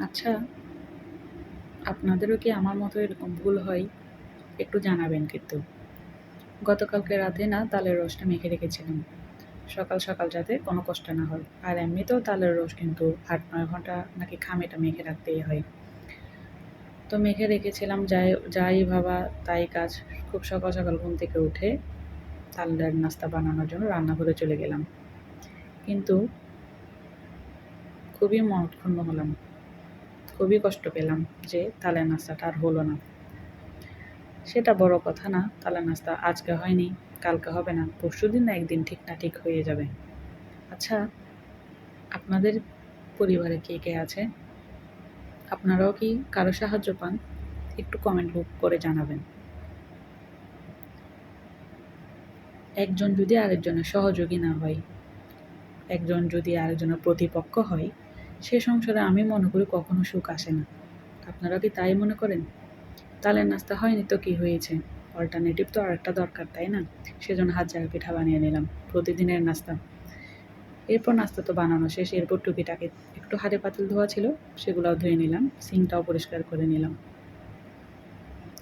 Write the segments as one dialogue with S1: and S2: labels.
S1: আচ্ছা, আপনাদেরও কি আমার মতো এরকম ভুল হয়? একটু জানাবেন কিন্তু। গতকালকে রাতে না তালের রসটা মেখে রেখেছিলাম। সকাল, সকাল যাতে কোনো কষ্ট না হয়। আর এমনিতেও তালের রস কিন্তু ৮-৯ ঘন্টা নাকি খামিটা মেখে রাখতেই হয়। তো মেখে রেখেছিলাম, যাই ভাবা তাই কাজ। খুব সকাল, সকাল ঘুম থেকে উঠে তালের নাস্তা বানানোর জন্য রান্নাঘরে চলে গেলাম। কিন্তু খুবই মনক্ষুণ্ণ হলাম। খুবই কষ্ট পেলাম যে তালের নাস্তাটা আর হলো না। সেটা বড় কথা না, তালের নাস্তা আজকে হয়নি, কালকে হবে না, পরশুদিন না একদিন ঠিক না ঠিক হয়ে যাবে। আচ্ছা, আপনাদের পরিবারে কে কে আছে? আপনারাও কি কারো সাহায্য পান? একটু কমেন্ট করে জানাবেন। একজন যদি আরেকজনের সহযোগী না হয়, একজন যদি আরেকজনের প্রতিপক্ষ হয়, সে সংসারে আমি মনে করি কখনো সুখ আসে না। আপনারা কি তাই মনে করেন? তালের নাস্তা হয়নি তো কি হয়েছে? অল্টারনেটিভ তো আরেকটা দরকার, তাই না? সেজন্য হাজার পিঠা বানিয়ে নিলাম, প্রতিদিনের নাস্তা। এরপর নাস্তা তো বানানো শেষ, এরপর টুকিটাকি একটু হাঁড়ি পাতিল ধোয়া ছিল, সেগুলোও ধুয়ে নিলাম, সিঙ্কটাও পরিষ্কার করে নিলাম।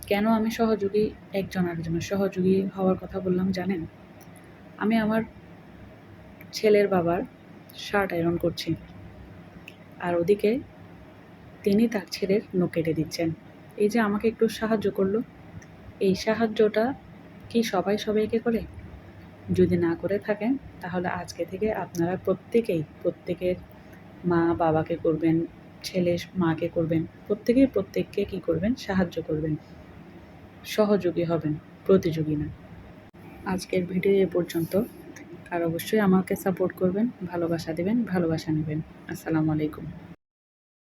S1: কেন আমি একজন আরেকজনের সহযোগী হওয়ার কথা বললাম জানেন? আমি আমার ছেলের বাবার শার্ট আয়রন করছি, আর ওদিকে তিনি তার ছেলের নখ কেটে দিচ্ছেন। এই যে আমাকে একটু সাহায্য করলো, এই সাহায্যটা কি সবাই সবাইকে করে? যদি না করে থাকেন, তাহলে আজকে থেকে আপনারা প্রত্যেকের মা বাবাকে করবেন, ছেলে মাকে করবেন, প্রত্যেকেই প্রত্যেককে কী করবেন? সাহায্য করবেন, সহযোগী হবেন, প্রতিযোগী না। আজকের ভিডিও এ পর্যন্ত। আর অবশ্যই আমাকে সাপোর্ট করবেন, ভালোবাসা দেবেন, ভালোবাসা নেবেন। আসসালামু আলাইকুম।